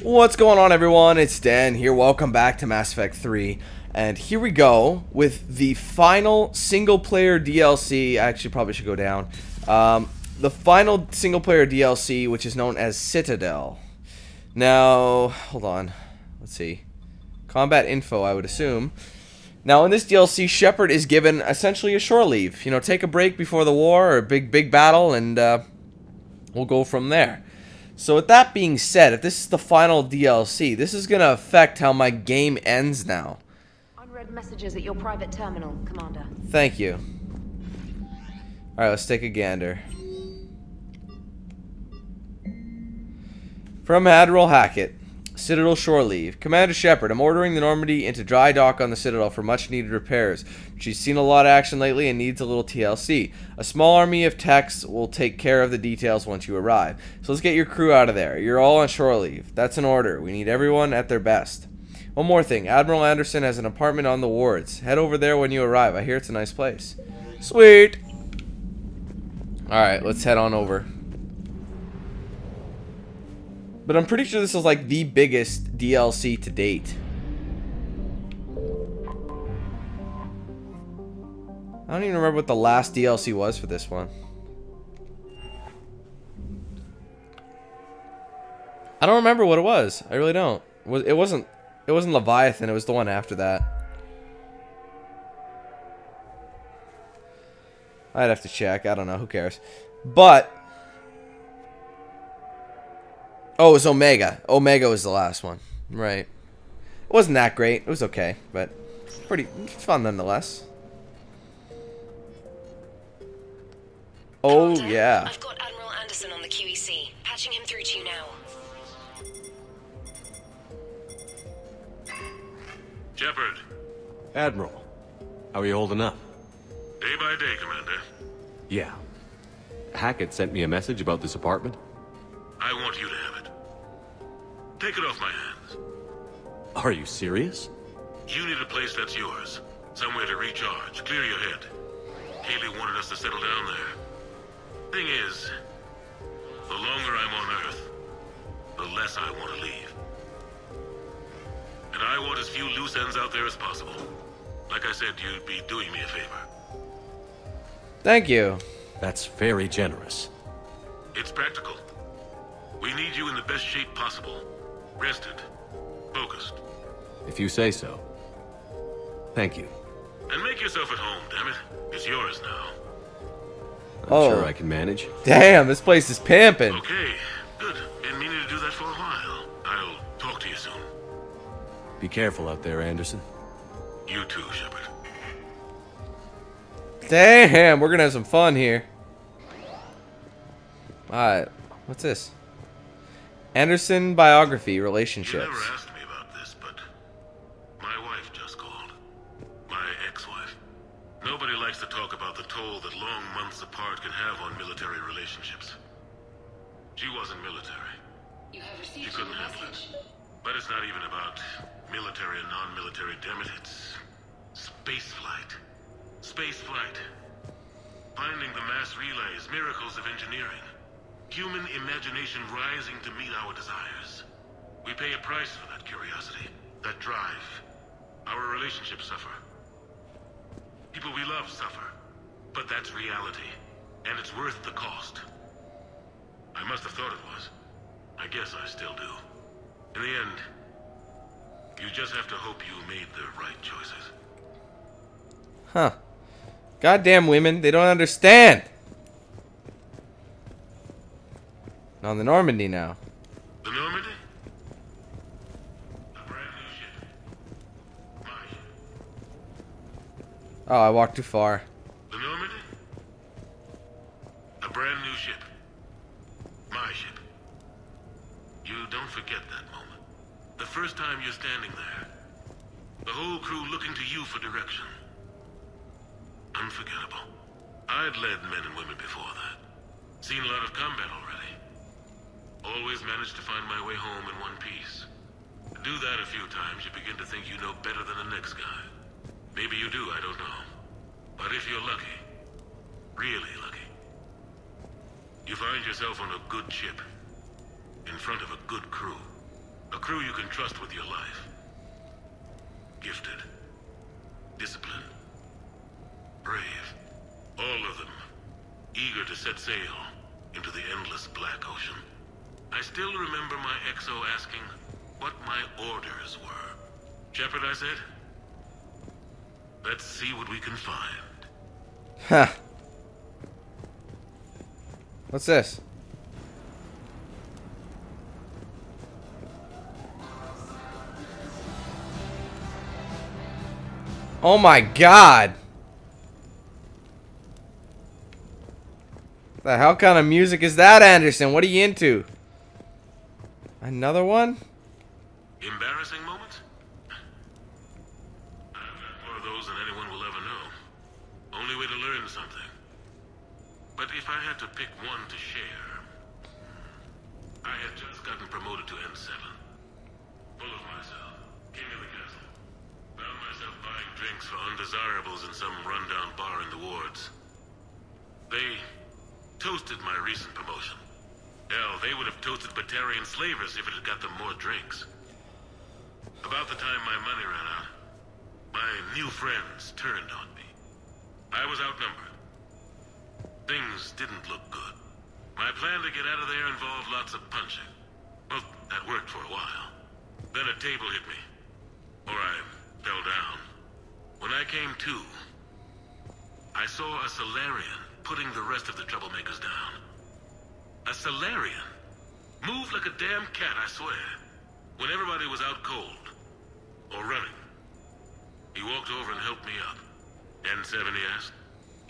What's going on, everyone? It's Dan here. Welcome back to Mass Effect 3. And here we go with the final single-player DLC. I actually probably should go down. The final single-player DLC, which is known as Citadel. Now, hold on. Let's see. Combat info, I would assume. Now, in this DLC, Shepard is given essentially a shore leave. You know, take a break before the war or a big battle, and we'll go from there. So with that being said, if this is the final DLC, this is going to affect how my game ends now. Unread messages at your private terminal, Commander. Thank you. Alright, let's take a gander. From Admiral Hackett. Citadel shore leave. Commander Shepard, I'm ordering the Normandy into dry dock on the Citadel for much needed repairs. She's seen a lot of action lately and needs a little TLC. A small army of techs will take care of the details once you arrive. So let's get your crew out of there. You're all on shore leave. That's an order. We need everyone at their best. One more thing. Admiral Anderson has an apartment on the wards. Head over there when you arrive. I hear it's a nice place. Sweet. Alright, let's head on over. But I'm pretty sure this is like the biggest DLC to date. I don't even remember what the last DLC was for this one. I don't remember what it was. I really don't. It wasn't Leviathan, it was the one after that. I'd have to check. I don't know, who cares. But oh, it was Omega. Omega was the last one. Right. It wasn't that great. It was okay, but pretty fun nonetheless. Oh, yeah. I've got Admiral Anderson on the QEC. Patching him through to you now. Shepard. Admiral, how are you holding up? Day by day, Commander. Yeah. Hackett sent me a message about this apartment. I want you to have it. Take it off my hands. Are you serious? You need a place that's yours. Somewhere to recharge, clear your head. Haley wanted us to settle down there. Thing is, the longer I'm on Earth, the less I want to leave. And I want as few loose ends out there as possible. Like I said, you'd be doing me a favor. Thank you. That's very generous. It's practical. We need you in the best shape possible. Rested. Focused. If you say so. Thank you. And make yourself at home, damn it. It's yours now. I'm sure I can manage. Damn, this place is pimping. Okay, good. Been meaning to do that for a while. I'll talk to you soon. Be careful out there, Anderson. You too, Shepard. Damn, we're gonna have some fun here. Alright, what's this? Anderson biography, You relationships. never asked me about this, but my wife just called. My ex-wife. Nobody likes to talk about the toll that long months apart can have on military relationships. She wasn't military. You have She received couldn't your handle it. message. But it's not even about military and non-military, damn it. It's space flight. Space flight. Finding the mass relays, miracles of engineering. Human imagination rising to meet our desires. We pay a price for that curiosity, that drive. Our relationships suffer. People we love suffer. But that's reality, and it's worth the cost. I must have thought it was. I guess I still do. In the end, you just have to hope you made the right choices. Huh. Goddamn women, they don't understand. On the Normandy now. The Normandy? A brand new ship. My ship. Oh, I walked too far. The Normandy? A brand new ship. My ship. You don't forget that moment. The first time you're standing there. The whole crew looking to you for direction. Unforgettable. I'd led men and women before that. Seen a lot of combat already. Always managed to find my way home in one piece. Do that a few times, you begin to think you know better than the next guy. Maybe you do, I don't know. But if you're lucky, really lucky, you find yourself on a good ship, in front of a good crew. A crew you can trust with your life. Gifted. Disciplined. Brave. All of them. Eager to set sail into the endless black ocean. I still remember my XO asking what my orders were. Shepard, I said. Let's see what we can find. Huh. What's this? Oh my god! The hell kind of music is that, Anderson? What are you into? Another one? Embarrassing moment? I've had more of those than anyone will ever know. Only way to learn something. But if I had to pick one to share, I had just gotten promoted to N7. Full of myself. King of the castle. Found myself buying drinks for undesirables in some rundown bar in the wards. They toasted my recent promotion. Hell, they would have toasted Batarian slavers if it had got them more drinks. About the time my money ran out, my new friends turned on me. I was outnumbered. Things didn't look good. My plan to get out of there involved lots of punching. Well, that worked for a while. Then a table hit me. Or I fell down. When I came to, I saw a Solarian putting the rest of the troublemakers down. A Solarian? Moved like a damn cat, I swear. When everybody was out cold. Or running. He walked over and helped me up. N7, he asked.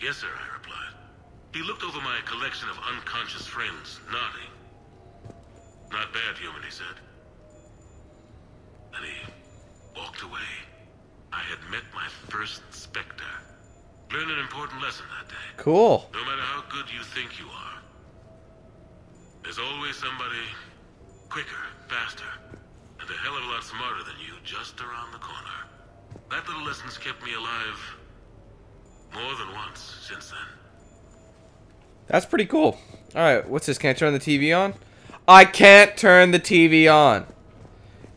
Yes, sir, I replied. He looked over my collection of unconscious friends, nodding. Not bad, human, he said. Then he walked away. I had met my first Spectre. Learned an important lesson that day. Cool. No matter how good you think you are, there's always somebody quicker, faster, and a hell of a lot smarter than you just around the corner. That little lesson's kept me alive more than once since then. That's pretty cool. Alright, what's this? Can I turn the TV on? I can't turn the TV on.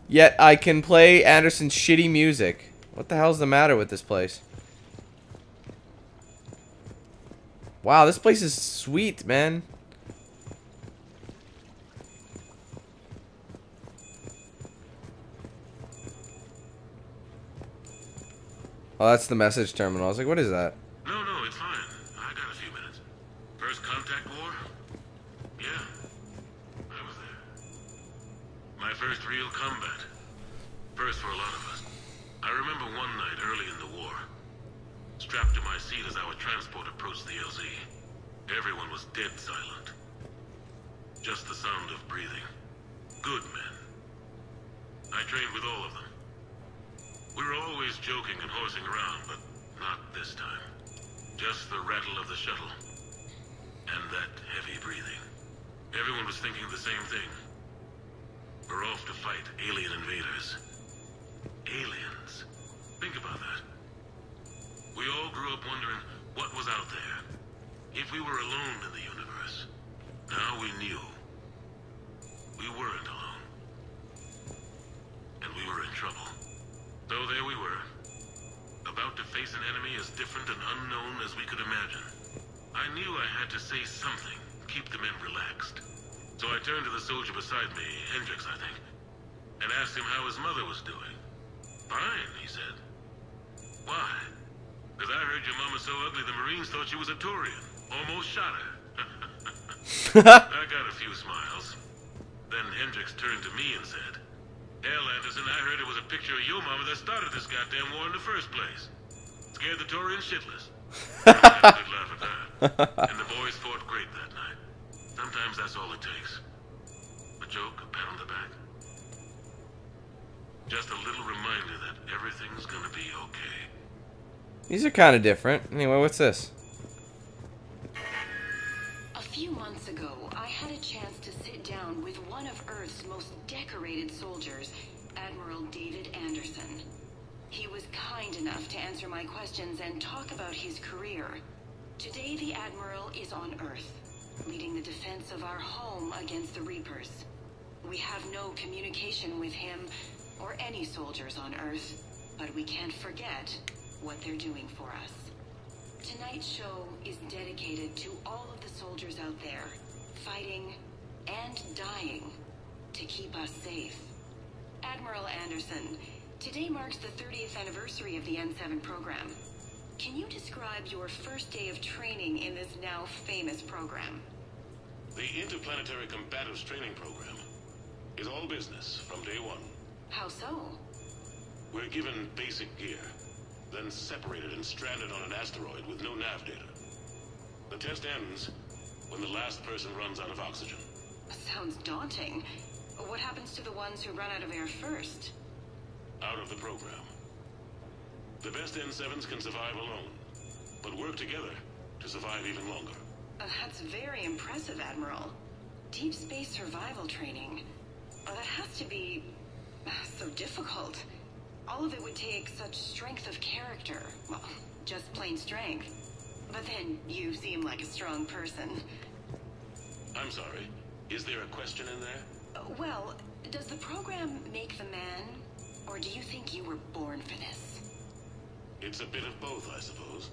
Yet I can play Anderson's shitty music. What the hell's the matter with this place? Wow, this place is sweet, man. Oh, that's the message terminal. I was like, what is that? No, it's fine. I got a few minutes. First contact war? Yeah. I was there. My first real combat. First for a lot of us. I remember one night early in the war. Strapped to my seat as our transport approached the LZ. Everyone was dead silent. Just the sound of breathing. Good men. I trained with all of them. We were always joking and horsing around, but not this time. Just the rattle of the shuttle. And that heavy breathing. Everyone was thinking the same thing. We're off to fight alien invaders. Aliens. Think about that. We all grew up wondering what was out there. If we were alone in the universe. Now we knew. We weren't alone. And we were in trouble. So there we were. About to face an enemy as different and unknown as we could imagine. I knew I had to say something, keep the men relaxed. So I turned to the soldier beside me, Hendricks, I think, and asked him how his mother was doing. Fine, he said. Why? Because I heard your mama so ugly the Marines thought she was a Taurian. Almost shot her. I got a few smiles. Then Hendricks turned to me and said, Hell, Anderson, I heard it was a picture of your mama that started this goddamn war in the first place. Scared the Taurians shitless. I had a good laugh at that. And the boys fought great that night. Sometimes that's all it takes. A joke, a pat on the back. Just a little reminder that everything's gonna be okay. These are kind of different. Anyway, what's this? A few months ago, I had a chance to sit down with one of Earth's most decorated soldiers, Admiral David Anderson. He was kind enough to answer my questions and talk about his career. Today, the Admiral is on Earth, leading the defense of our home against the Reapers. We have no communication with him or any soldiers on Earth, but we can't forget what they're doing for us. Tonight's show is dedicated to all of the soldiers out there, fighting and dying to keep us safe. Admiral Anderson, today marks the 30th anniversary of the N7 program. Can you describe your first day of training in this now famous program? The Interplanetary Combatives Training Program is all business from day one. How so? We're given basic gear, then separated and stranded on an asteroid with no nav data. The test ends when the last person runs out of oxygen. Sounds daunting. What happens to the ones who run out of air first? Out of the program. The best N7s can survive alone, but work together to survive even longer. That's very impressive, Admiral. Deep space survival training. That has to be so difficult. All of it would take such strength of character. Well, just plain strength. But then you seem like a strong person. I'm sorry. Is there a question in there? Well, does the program make the man, or do you think you were born for this? It's a bit of both, I suppose.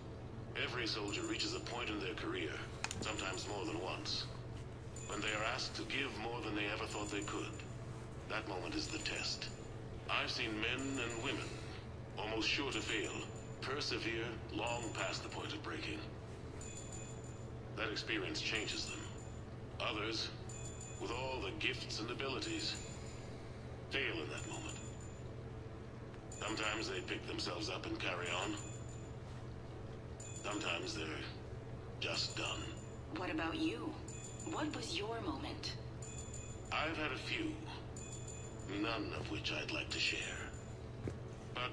Every soldier reaches a point in their career, sometimes more than once, when they are asked to give more than they ever thought they could. That moment is the test. I've seen men and women, almost sure to fail, persevere long past the point of breaking. That experience changes them. Others, with all the gifts and abilities, fail in that moment. Sometimes they pick themselves up and carry on. Sometimes they're just done. What about you? What was your moment? I've had a few, none of which I'd like to share. But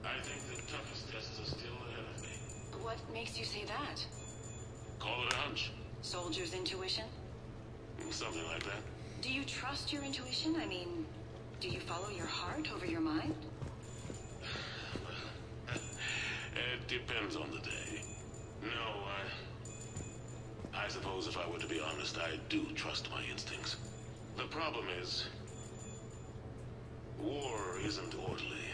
I think the toughest tests are still ahead of me. What makes you say that? Call it a hunch. Soldier's intuition? Something like that. Do you trust your intuition? I mean, do you follow your heart over your mind? It depends on the day. No, I suppose if I were to be honest, I do trust my instincts. The problem is, war isn't orderly.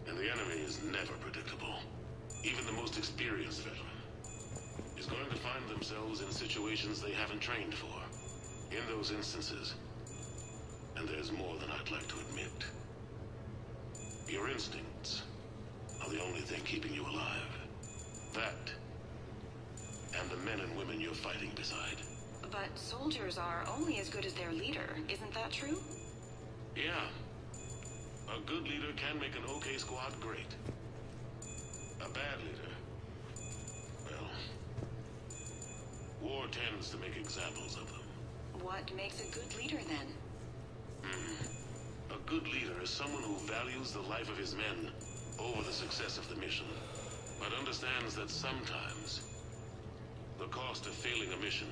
And the enemy is never predictable. Even the most experienced veteran is going to find themselves in situations they haven't trained for. In those instances, and there's more than I'd like to admit, your instincts are the only thing keeping you alive. That, and the men and women you're fighting beside. But soldiers are only as good as their leader, isn't that true? Yeah. A good leader can make an okay squad great. A bad leader, well, war tends to make examples of them. What makes a good leader, then? A good leader is someone who values the life of his men over the success of the mission, but understands that sometimes the cost of failing a mission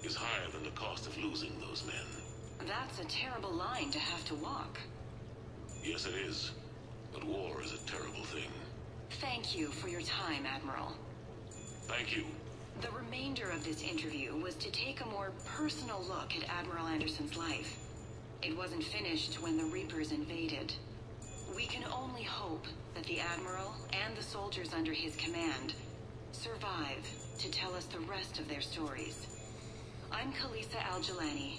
is higher than the cost of losing those men. That's a terrible line to have to walk. Yes, it is. But war is a terrible thing. Thank you for your time, Admiral. Thank you. The remainder of this interview was to take a more personal look at Admiral Anderson's life. It wasn't finished when the Reapers invaded. We can only hope that the Admiral and the soldiers under his command survive to tell us the rest of their stories. I'm Kalisa Al-Jalani.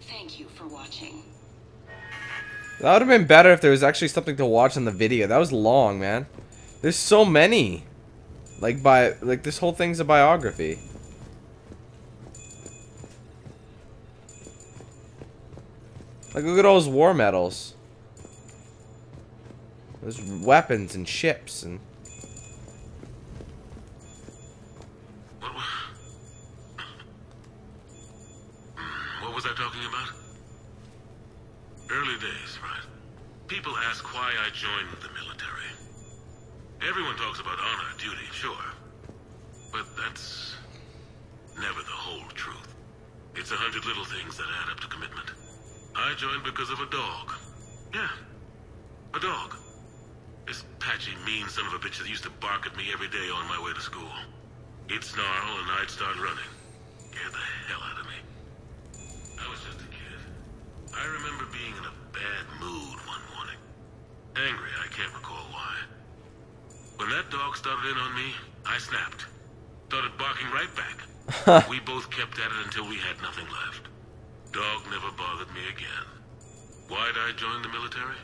Thank you for watching. That would have been better if there was actually something to watch on the video. That was long, man. There's so many. Like this whole thing's a biography. Like, look at all those war medals. There's weapons and ships and... What was I talking about? Early days, right? People ask why I joined the military. Everyone talks about honor, duty, sure. But that's never the whole truth. It's 100 little things that add up to commitment. I joined because of a dog. Yeah, a dog. This patchy, mean son of a bitch that used to bark at me every day on my way to school. He'd snarl and I'd start running. scared the hell out of me. I was just a kid. I remember being in a bad mood one morning. Angry, I can't recall why. When that dog started in on me, I snapped. Started barking right back. We both kept at it until we had nothing left. Dog never bothered me again. Why'd I join the military?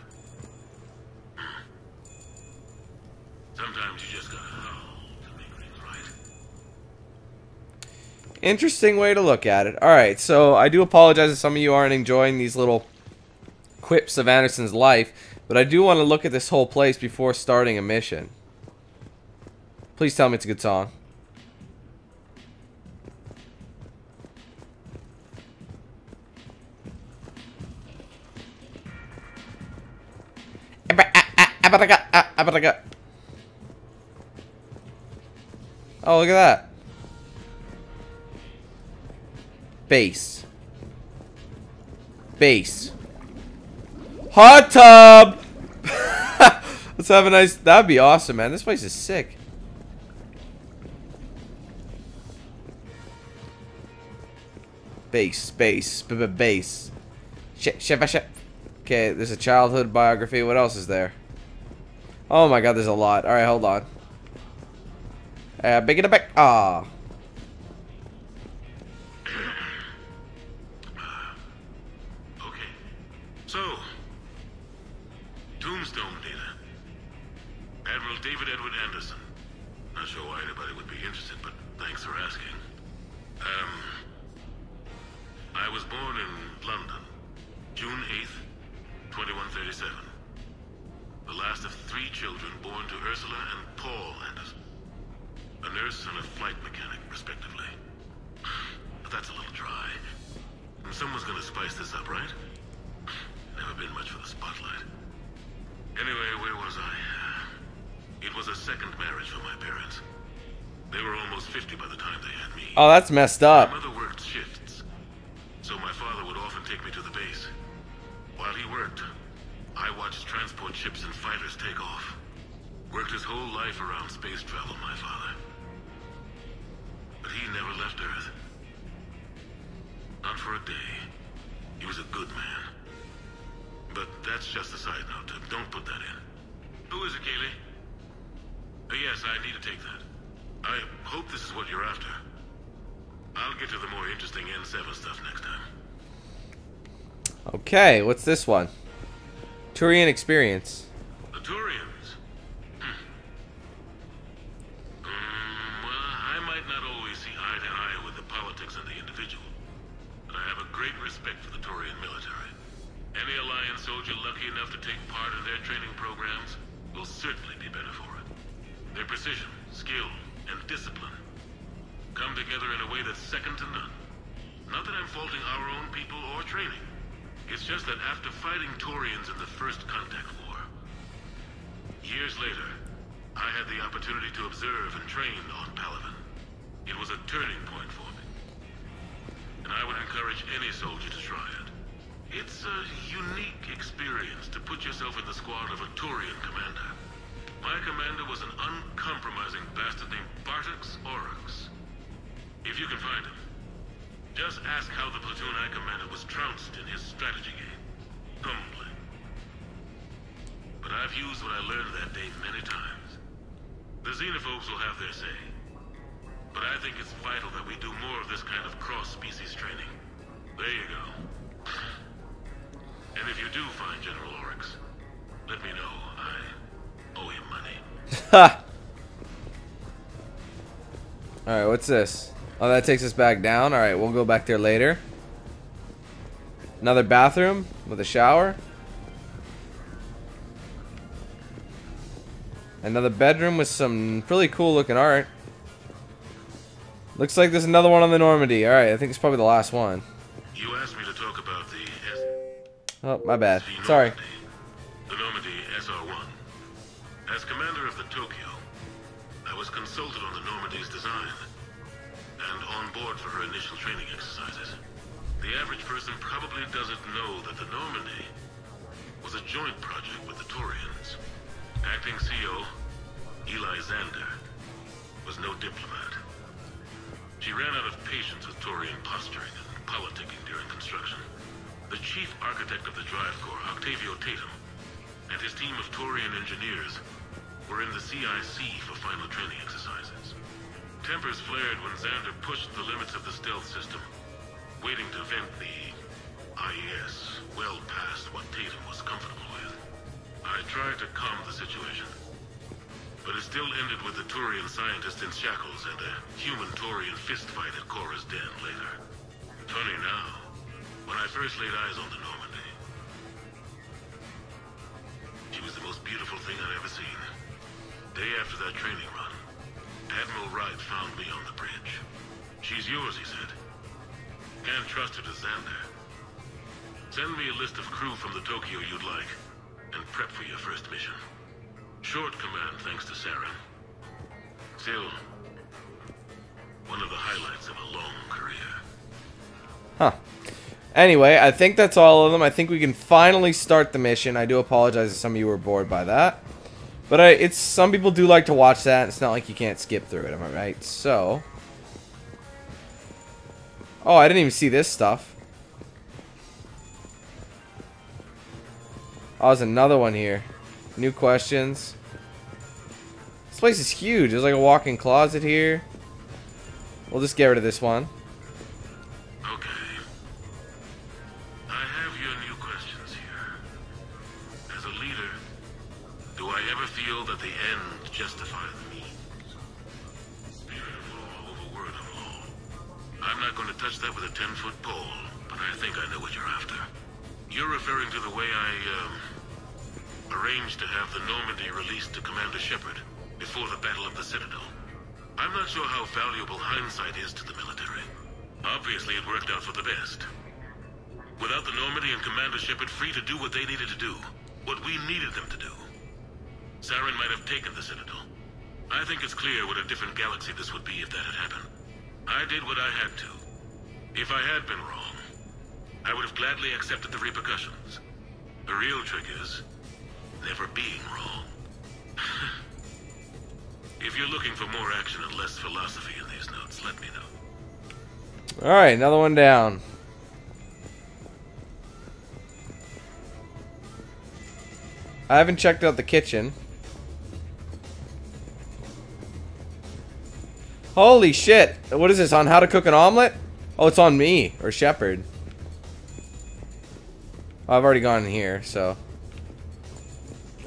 Sometimes you just gotta howl to make things right. Interesting way to look at it. Alright, so I do apologize if some of you aren't enjoying these little quips of Anderson's life, but I do want to look at this whole place before starting a mission. Please tell me it's a good song. Oh, look at that. Base. Base. Hot tub! Let's have a nice... That'd be awesome, man. This place is sick. Base. Base. Base. Shit. Okay, there's a childhood biography. What else is there? Oh my god, there's a lot. Alright, hold on. Big in the back. Ah. Okay. So, Tombstone data. Admiral David Edward Anderson. Not sure why anybody would be interested, but thanks for asking. I was born in London, June 8th, 2137. The last of 3 children born to Ursula and Paul Anderson. A nurse and a flight mechanic, respectively. But that's a little dry. Someone's gonna spice this up, right? Never been much for the spotlight. Anyway, where was I? It was a second marriage for my parents. They were almost 50 by the time they had me. Oh, that's messed up. My mother worked shifts, so my father would often take me to the base. While he worked, I watched transport ships and fighters take off. Worked his whole life around space travel, my father. But he never left Earth. Not for a day. He was a good man. But that's just a side note. Don't put that in. Who is it, Kaylee? Yes, I need to take that. I hope this is what you're after. I'll get to the more interesting N7 stuff next time. Okay, what's this one? Turian experience. The Turians? Well, I might not always see eye to eye with the politics and the individual, but I have a great respect for the Turian military. Any Alliance soldier lucky enough to take part in their training programs will certainly be better for it. Their precision, skill, and discipline come together in a way that's second to none. Not that I'm faulting our own people or training. It's just that after fighting Turians in the First Contact War, years later, I had the opportunity to observe and train on Palaven. It was a turning point for me. And I would encourage any soldier to try it. It's a unique experience to put yourself in the squad of a Turian commander. My commander was an uncompromising bastard named Bartix Oryx. If you can find him, just ask how the platoon I commanded was trounced in his strategy game. Humbling. But I've used what I learned that day many times. The xenophobes will have their say. But I think it's vital that we do more of this kind of cross-species training. There you go. And if you do find General Oryx, let me know. I owe him money. Ha! Alright, what's this? Oh, that takes us back down. Alright, we'll go back there later. Another bathroom with a shower. Another bedroom with some really cool looking art. Looks like there's another one on the Normandy. Alright, I think it's probably the last one. You asked me to talk about the Oh, my bad. the Sorry. Normandy. The Normandy SR-1. As commander of the Tokyo, I was consulted on the Normandy's design and on board for her initial training exercises. The average person probably doesn't know that the Normandy was a joint project with the Turians. Acting CO, Eli Xander, was no diplomat. She ran out of patience with Turian posturing and politicking during construction. The chief architect of the Drive Corps, Octavio Tatum, and his team of Turian engineers were in the CIC for final training exercises. Tempers flared when Xander pushed the limits of the stealth system, waiting to vent the IES well past what Tatum was comfortable with. I tried to calm the situation, but it still ended with the Turian scientist in shackles and a human-Turian fistfight at Cora's den later. Funny now, when I first laid eyes on the Normandy, she was the most beautiful thing I'd ever seen. Day after that training run, Admiral Wright found me on the bridge. She's yours, he said. Can't trust her to Xander. Send me a list of crew from the Tokyo you'd like, and prep for your first mission. Short command thanks to Saren. Still, one of the highlights of a long career. Huh. Anyway, I think that's all of them. I think we can finally start the mission. I do apologize if some of you were bored by that. But it's some people do like to watch that. It's not like you can't skip through it, am I right? So. Oh, I didn't even see this stuff. Oh, there's another one here. New questions. This place is huge. There's like a walk-in closet here. We'll just get rid of this one. Okay. I have your new questions here. As a leader, do I ever feel that the end justifies the means? Spirit of law over word of law. I'm not going to touch that with a 10-foot pole, but I think I know what you're after. You're referring to the way I, arranged to have the Normandy released to Commander Shepard before the Battle of the Citadel. I'm not sure how valuable hindsight is to the military. Obviously, it worked out for the best. Without the Normandy and Commander Shepard free to do what they needed to do, what we needed them to do, Saren might have taken the Citadel. I think it's clear what a different galaxy this would be if that had happened. I did what I had to. If I had been wrong, I would have gladly accepted the repercussions. The real trick is never being wrong. If you're looking for more action and less philosophy in these notes, let me know. Alright, another one down. I haven't checked out the kitchen. Holy shit! What is this, on how to cook an omelet? Oh, it's on me, or Shepard. Oh, I've already gone in here, so.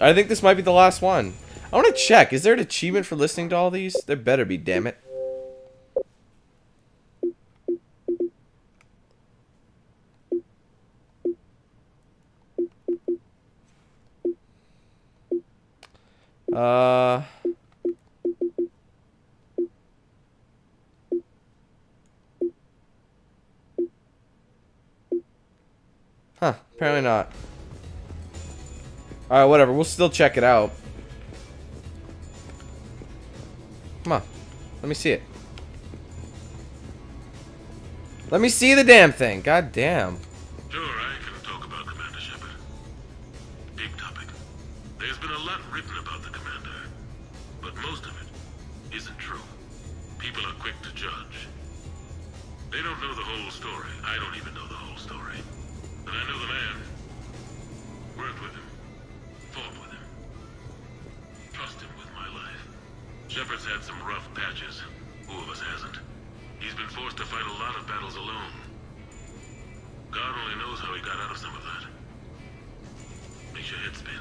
I think this might be the last one. I want to check. Is there an achievement for listening to all these? There better be, damn it. Huh, apparently not. Alright, whatever. We'll still check it out. Come on. Let me see it. Let me see the damn thing. God damn. Sure, I can talk about Commander Shepard. Big topic. There's been a lot written about the Commander, but most of it isn't true. People are quick to judge. They don't know the whole story. I don't even know the whole story. But I know the man. Worked with him. Fought with him. Trust him with my life. Shepard's had some rough patches. Who of us hasn't? He's been forced to fight a lot of battles alone. God only knows how he got out of some of that. Makes your head spin.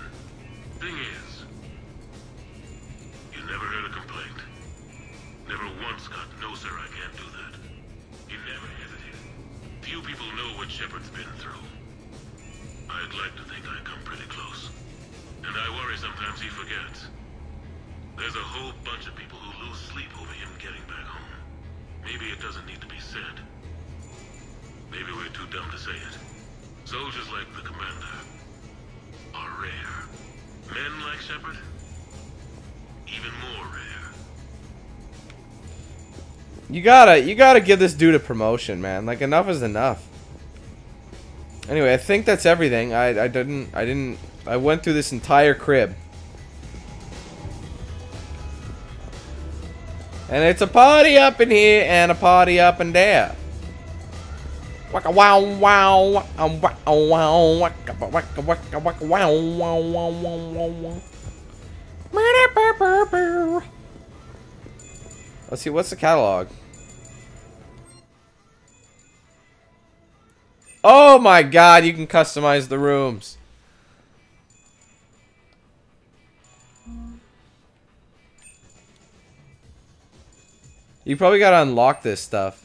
Thing is, you never heard a complaint. Never once got, no sir, I can't do that. He never hesitated. Few people know what Shepard's been through. I'd like to think I come pretty close. And I worry sometimes he forgets. There's a whole bunch of people who lose sleep over him getting back home. Maybe it doesn't need to be said. Maybe we're too dumb to say it. Soldiers like the Commander are rare. Men like Shepard, even more rare. You gotta give this dude a promotion, man. Like, enough is enough. Anyway, I think that's everything. I went through this entire crib. And it's a party up in here and a party up in there. Waka wow wow waka wow waka waka waka waka wow wow wow wow wow. Let's see, what's the catalog? Oh my god, you can customize the rooms. You probably gotta unlock this stuff.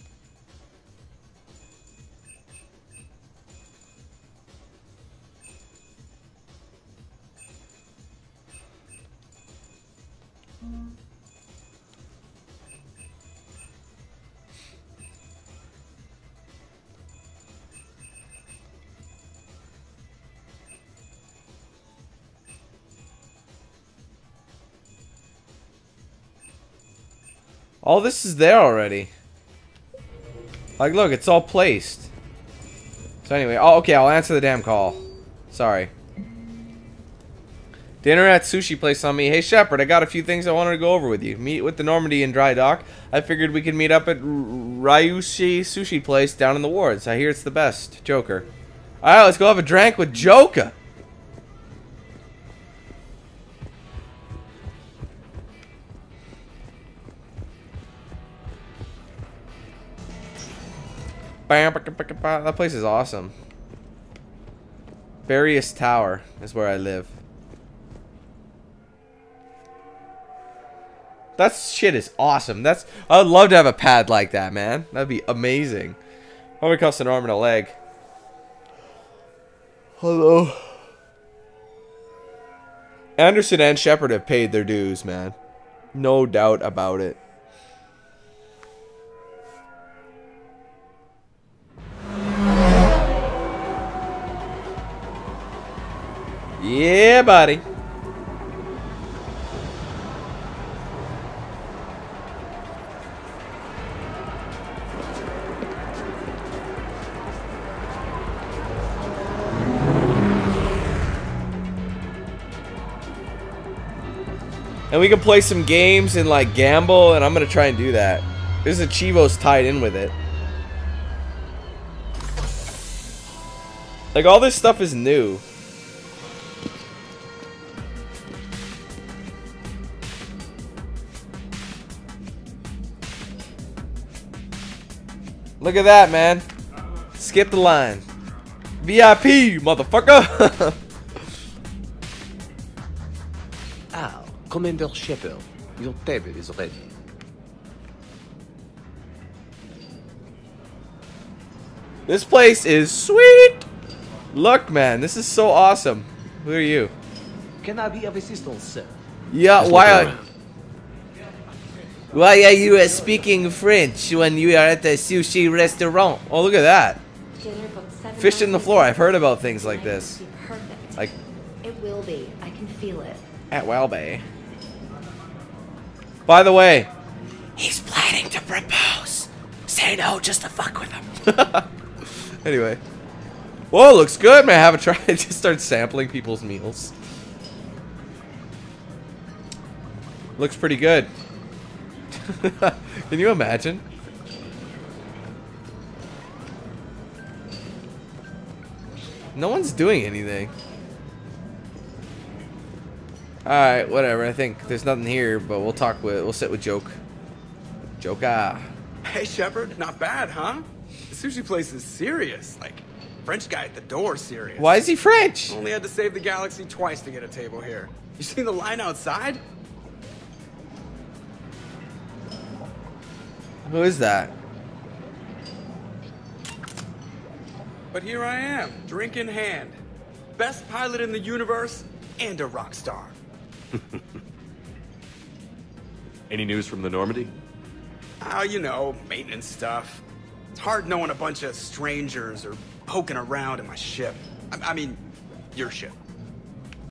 All this is there already. Like, look, it's all placed. So anyway, oh, okay, I'll answer the damn call. Sorry. Dinner at sushi place on me. Hey, Shepard, I got a few things I wanted to go over with you. Meet with the Normandy in Dry Dock. I figured we could meet up at Ryushi Sushi Place down in the wards. I hear it's the best. Joker. Alright, let's go have a drink with Joker. That place is awesome. Barrius Tower is where I live. That shit is awesome. I'd love to have a pad like that, man. That'd be amazing. Probably cost an arm and a leg. Hello. Anderson and Shepard have paid their dues, man. No doubt about it. Yeah, buddy. And we can play some games and like gamble, and I'm gonna try and do that. There's a Chivos tied in with it. Like, all this stuff is new. Look at that, man. Skip the line. VIP, motherfucker. Ah, Commander Shepard, your table is ready. This place is sweet. Look, man, this is so awesome. Who are you? Can I be of assistance, sir? Yeah, why are you speaking French when you are at the sushi restaurant? Oh, look at that. Fish in the floor. I've heard about things like this. Perfect. Like, It will be. I can feel it. at Welbay. By the way, he's planning to propose. Say no just to fuck with him. Anyway. Whoa, looks good, man. Have a try. Just start sampling people's meals. Looks pretty good. Can you imagine? No one's doing anything. Alright, whatever. I think there's nothing here, but we'll sit with Joke. Joker. Hey, Shepard, not bad, huh? The sushi place is serious. Like, French guy at the door serious. Why is he French? Only had to save the galaxy twice to get a table here. You seen the line outside? Who is that? But here I am, drink in hand. Best pilot in the universe and a rock star. Any news from the Normandy? Oh, you know, maintenance stuff. It's hard knowing a bunch of strangers or poking around in my ship. I mean, your ship.